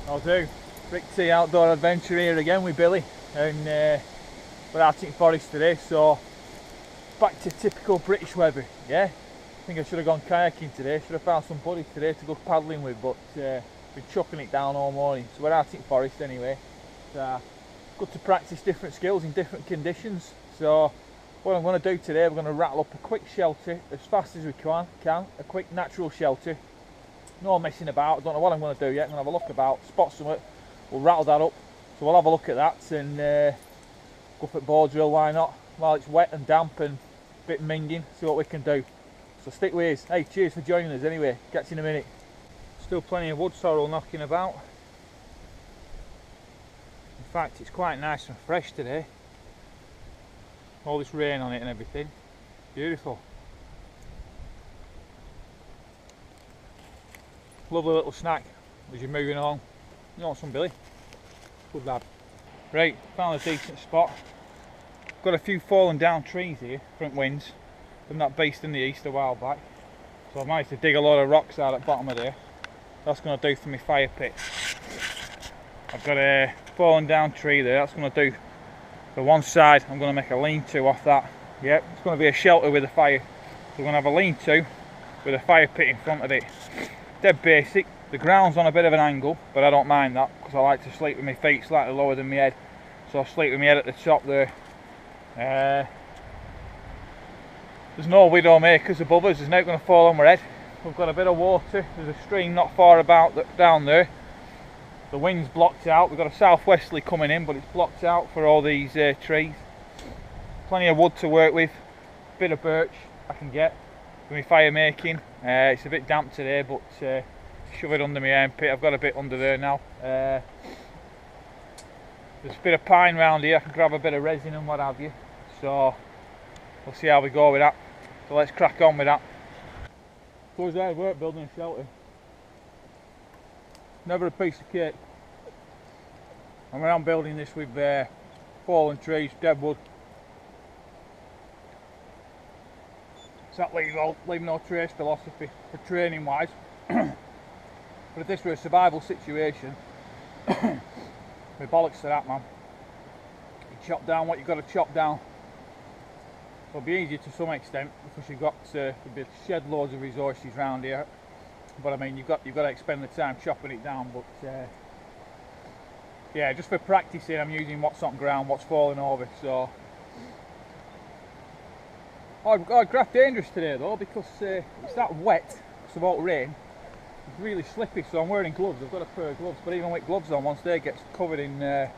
I'll do. Rick T Outdoor Adventure here again with Billy, and we're out in forest today, so back to typical British weather. Yeah, I think I should have gone kayaking today, should have found some buddies today to go paddling with, but been chucking it down all morning, so we're out in forest anyway. It's good to practice different skills in different conditions. So what I'm going to do today, we're going to rattle up a quick shelter as fast as we can, a quick natural shelter. No messing about, I don't know what I'm going to do yet. I'm going to have a look about, spot something, we'll rattle that up. So we'll have a look at that and go for bow drill, why not? While it's wet and damp and a bit minging, see what we can do. So stick with us. Hey, cheers for joining us anyway, catch you in a minute. Still plenty of wood sorrel knocking about. In fact, it's quite nice and fresh today. All this rain on it and everything, beautiful. Lovely little snack as you're moving along. You want some, Billy? Good lad. Right, found a decent spot. Got a few fallen down trees here, front winds, from that beast in the east a while back. So I managed to dig a lot of rocks out at the bottom of there. That's going to do for my fire pit. I've got a fallen down tree there, that's going to do for one side. I'm going to make a lean-to off that. Yep, it's going to be a shelter with a fire. So we're going to have a lean-to with a fire pit in front of it. Dead basic. The ground's on a bit of an angle, but I don't mind that because I like to sleep with my feet slightly lower than my head. So I'll sleep with my head at the top there. There's no widowmakers above us, there's no going to fall on our head. We've got a bit of water, there's a stream not far about down there. The wind's blocked out, we've got a southwesterly coming in, but it's blocked out for all these trees. Plenty of wood to work with, bit of birch I can get for my fire making. It's a bit damp today, but shove it under my armpit. I've got a bit under there now. There's a bit of pine round here, I can grab a bit of resin and what have you. So we'll see how we go with that. So let's crack on with that. It was hard work building a shelter. Never a piece of cake. I'm around building this with fallen trees, dead wood. It's that leave no trace philosophy for training wise. But if this were a survival situation, my bollocks to that, man. You chop down what you've got to chop down. It'll be easier to some extent because you've got to shed loads of resources around here. But I mean, you've got to expend the time chopping it down. But yeah, just for practicing, I'm using what's on ground, what's falling over. So I'd craft dangerous today though because it's that wet. It's about rain. It's really slippy, so I'm wearing gloves. I've got a pair of gloves, but even with gloves on, once they get covered in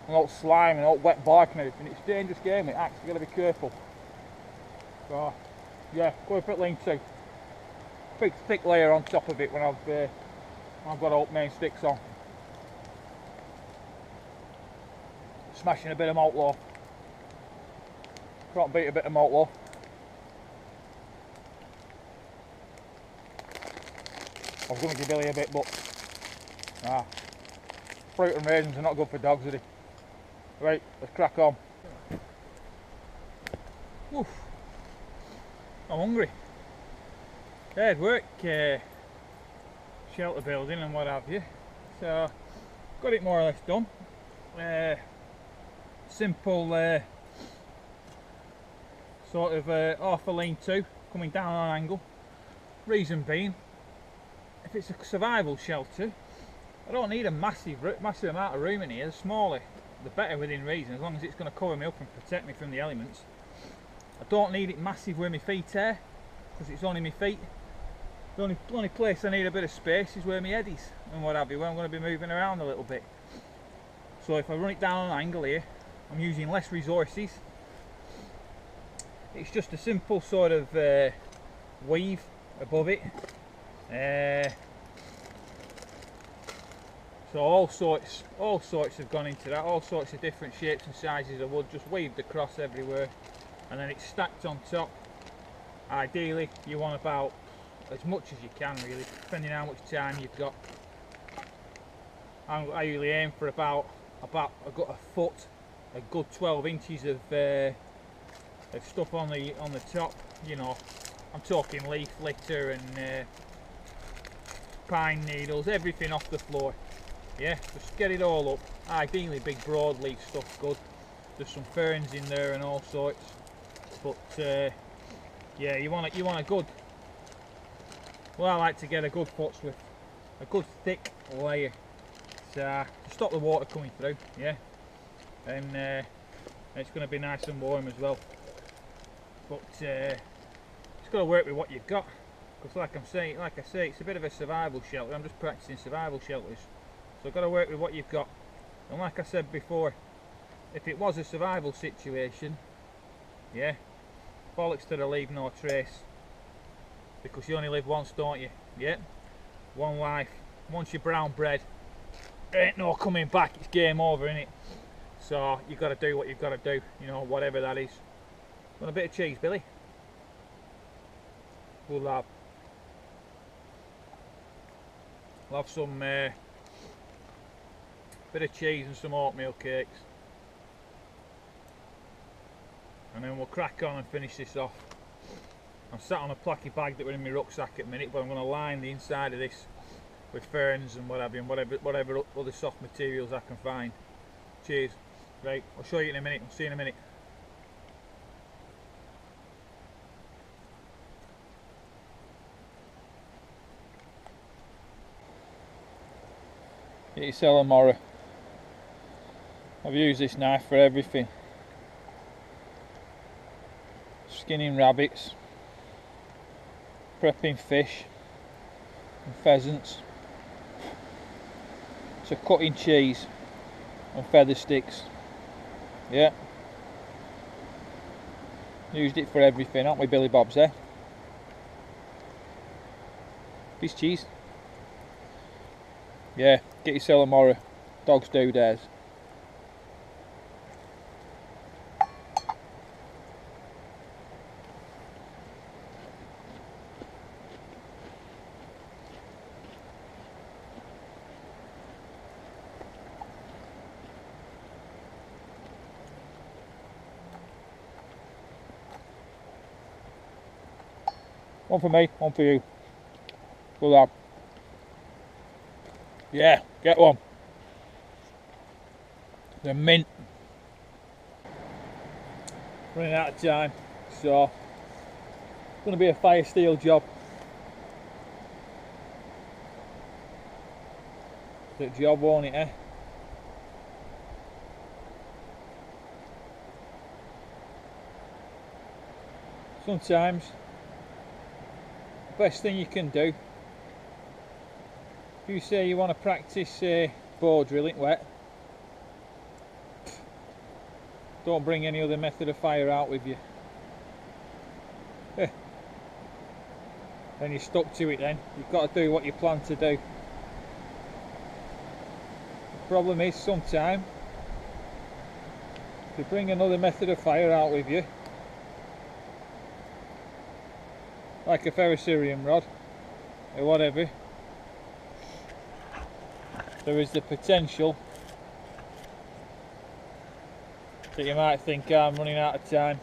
all slime and all wet bark and everything, it's a dangerous game. It acts. You've got to be careful. So yeah, go for it lean-to. Big thick layer on top of it when I've got old main sticks on. Smashing a bit of malt loaf. Can't beat a bit of malt loaf. I was going to give Billy a bit, but fruit and raisins are not good for dogs, are they? Right, let's crack on. Oof. I'm hungry. Hard work, shelter building and what have you. So, got it more or less done. Simple sort of half a lean-to, coming down on an angle. Reason being, if it's a survival shelter, I don't need a massive amount of room in here. The smaller, the better within reason, as long as it's going to cover me up and protect me from the elements. I don't need it massive where my feet are, because it's only my feet. The only place I need a bit of space is where my head is and what have you, where I'm going to be moving around a little bit. So if I run it down on an angle here, I'm using less resources. It's just a simple sort of weave above it. So all sorts have gone into that, all sorts of different shapes and sizes of wood just weaved across everywhere, and then it's stacked on top. Ideally you want about as much as you can really, depending on how much time you've got. I usually aim for about I've got a foot, a good 12 inches of stuff on the top. You know, I'm talking leaf litter and pine needles, everything off the floor. Yeah, just get it all up. Ideally big broadleaf stuff's good. There's some ferns in there and all sorts. But yeah, you want a good, well, I like to get a good foot's width, a good thick layer to stop the water coming through. Yeah, and it's going to be nice and warm as well. But it's got to work with what you've got, because like I say, it's a bit of a survival shelter. I'm just practicing survival shelters, so I've got to work with what you've got. And like I said before, if it was a survival situation, yeah, bollocks to the leave no trace, because you only live once, don't you? Yeah, one life. Once you're brown bread, there ain't no coming back. It's game over, innit? So you've got to do what you've got to do, you know, whatever that is. Want a bit of cheese, Billy? We'll have some bit of cheese and some oatmeal cakes, and then we'll crack on and finish this off. I'm sat on a placky bag that were in my rucksack at the minute, but I'm going to line the inside of this with ferns and whatever other soft materials I can find. Cheers. Right, I'll show you in a minute. I'll see you in a minute. Get your Celamora. I've used this knife for everything. Skinning rabbits, prepping fish and pheasants, to cutting cheese and feather sticks. Yeah, used it for everything, aren't we, Billy Bobs, eh? Piece of cheese. Yeah, get your Celamora. Dogs do theirs. One for me, one for you. Good lad. Yeah, get one. The mint. Running out of time, so it's going to be a fire steel job. It's a job, won't it, eh? Sometimes the best thing you can do, if you say you want to practice bow drilling wet, don't bring any other method of fire out with you. Then you're stuck to it then. You've got to do what you plan to do. The problem is sometimes if you bring another method of fire out with you, like a ferrocerium rod or whatever, there is the potential that you might think, I'm running out of time.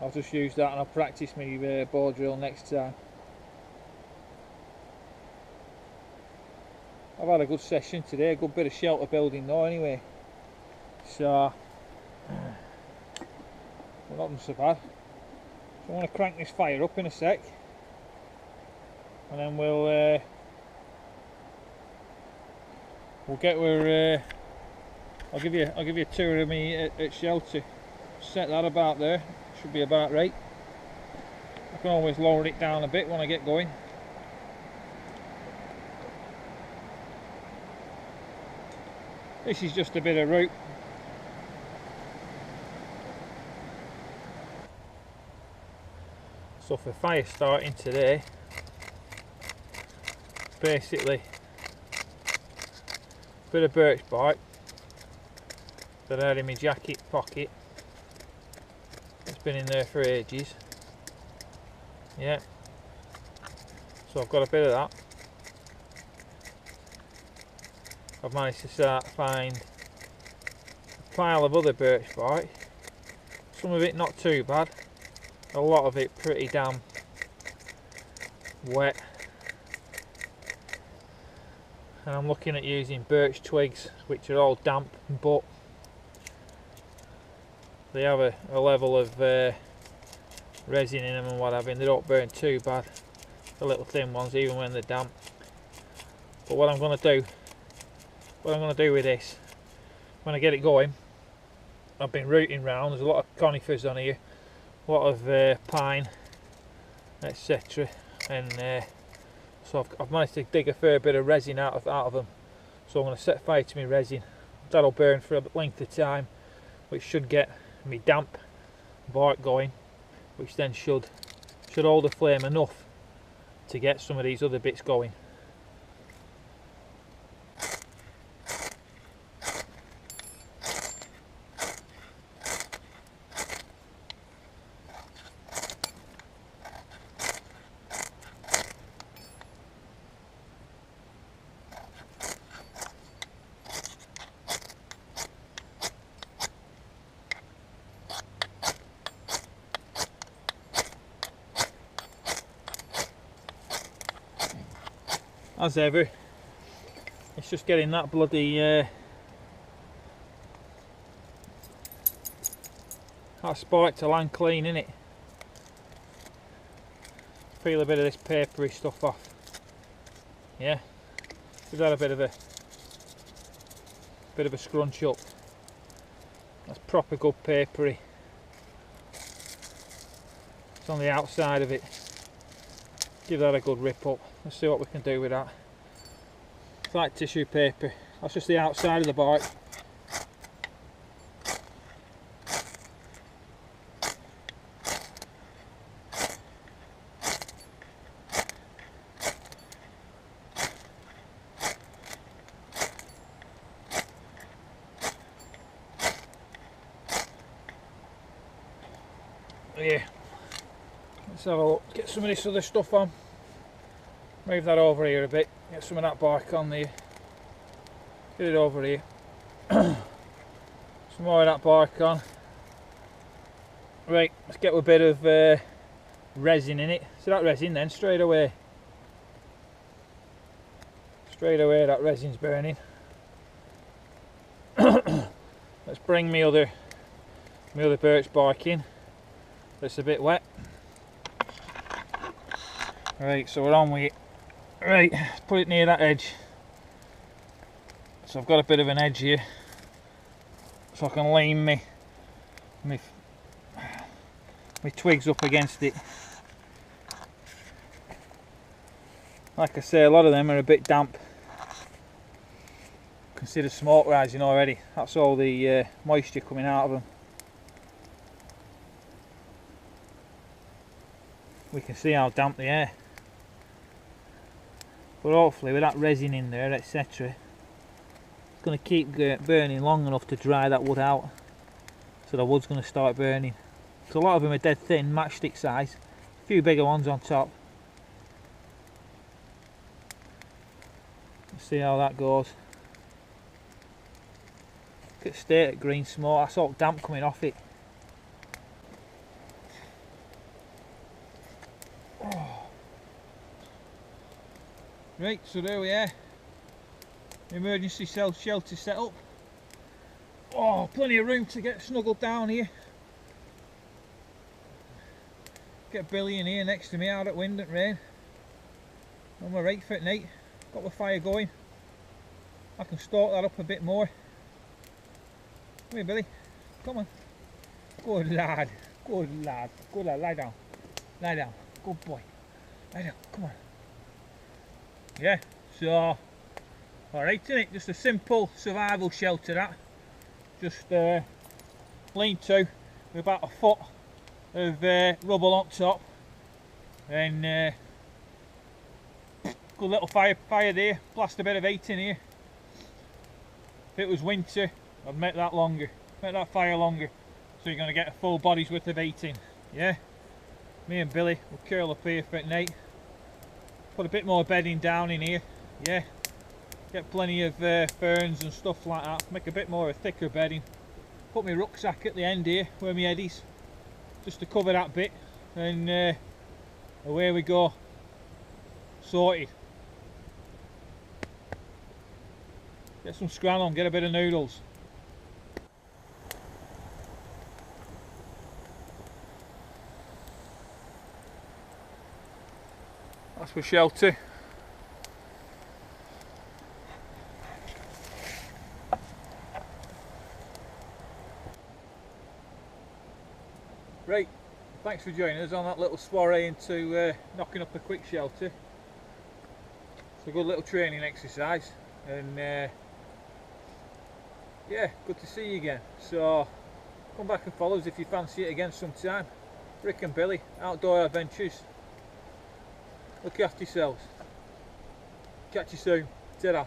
I'll just use that and I'll practice my bow drill next time. I've had a good session today, a good bit of shelter building though anyway. So well, not so bad. So I want to crank this fire up in a sec, and then we'll get where I'll give you a tour of me at shelter. Set that about there, should be about right. I can always lower it down a bit when I get going. This is just a bit of rope. So for fire starting today, basically a bit of birch bark that I had in my jacket pocket. It's been in there for ages. Yeah. So I've got a bit of that. I've managed to start to find a pile of other birch bark. Some of it not too bad. A lot of it pretty damn wet, and I'm looking at using birch twigs, which are all damp, but they have a level of resin in them and what have you, and they don't burn too bad, the little thin ones, even when they're damp. But what I'm going to do with this, when I get it going, I've been rooting round, there's a lot of conifers on here, a lot of pine, etc, and so I've managed to dig a fair bit of resin out of them. So I'm going to set fire to my resin. That'll burn for a length of time, which should get me damp bark going, which then should hold the flame enough to get some of these other bits going. As ever, it's just getting that bloody that spike to land clean, innit? Peel a bit of this papery stuff off. Yeah, give that a bit of a scrunch up. That's proper good papery. It's on the outside of it. Give that a good rip up. Let's see what we can do with that. It's like tissue paper. That's just the outside of the bike. Yeah. Let's have a look. Get some of this other stuff on. Move that over here a bit, get some of that bark on there, get it over here, some more of that bark on. Right, let's get a bit of resin in it. See that resin then, straight away that resin's burning. Let's bring me other birch bark in, that's a bit wet. Right, so we're on with it. Right, let's put it near that edge. So I've got a bit of an edge here, so I can lean me twigs up against it. Like I say, a lot of them are a bit damp. You can see the smoke rising already. That's all the moisture coming out of them. We can see how damp they are. But hopefully with that resin in there, etc, it's going to keep burning long enough to dry that wood out, so the wood's going to start burning. So a lot of them are dead thin, matchstick size, a few bigger ones on top. Let's see how that goes. Look at the state of green smoke, that's all damp coming off it. Right, so there we are. Emergency shelter set up. Oh, plenty of room to get snuggled down here. Get Billy in here next to me out at wind and rain. I'm alright for tonight. Got the fire going. I can stoke that up a bit more. Come here, Billy. Come on. Good lad. Good lad. Good lad. Lie down. Lie down. Good boy. Lie down. Come on. Yeah, so alright, isn't it? Just a simple survival shelter that. Just lean-to with about a foot of rubble on top, and good little fire there. Blast a bit of heat in here. If it was winter, I'd make that longer, make that fire longer, so you're going to get a full body's worth of heating. Yeah, me and Billy will curl up here for at night. Put a bit more bedding down in here, yeah. Get plenty of ferns and stuff like that. Make a bit more of thicker bedding. Put my rucksack at the end here where my head is, just to cover that bit, and away we go. sorted. Get some scran on, get a bit of noodles. That's for shelter. Right, thanks for joining us on that little soiree into knocking up a quick shelter. It's a good little training exercise, and yeah, good to see you again. So come back and follow us if you fancy it again sometime. Rick and Billy, Outdoor Adventures. Look after yourselves. Catch you soon. Ta-ra.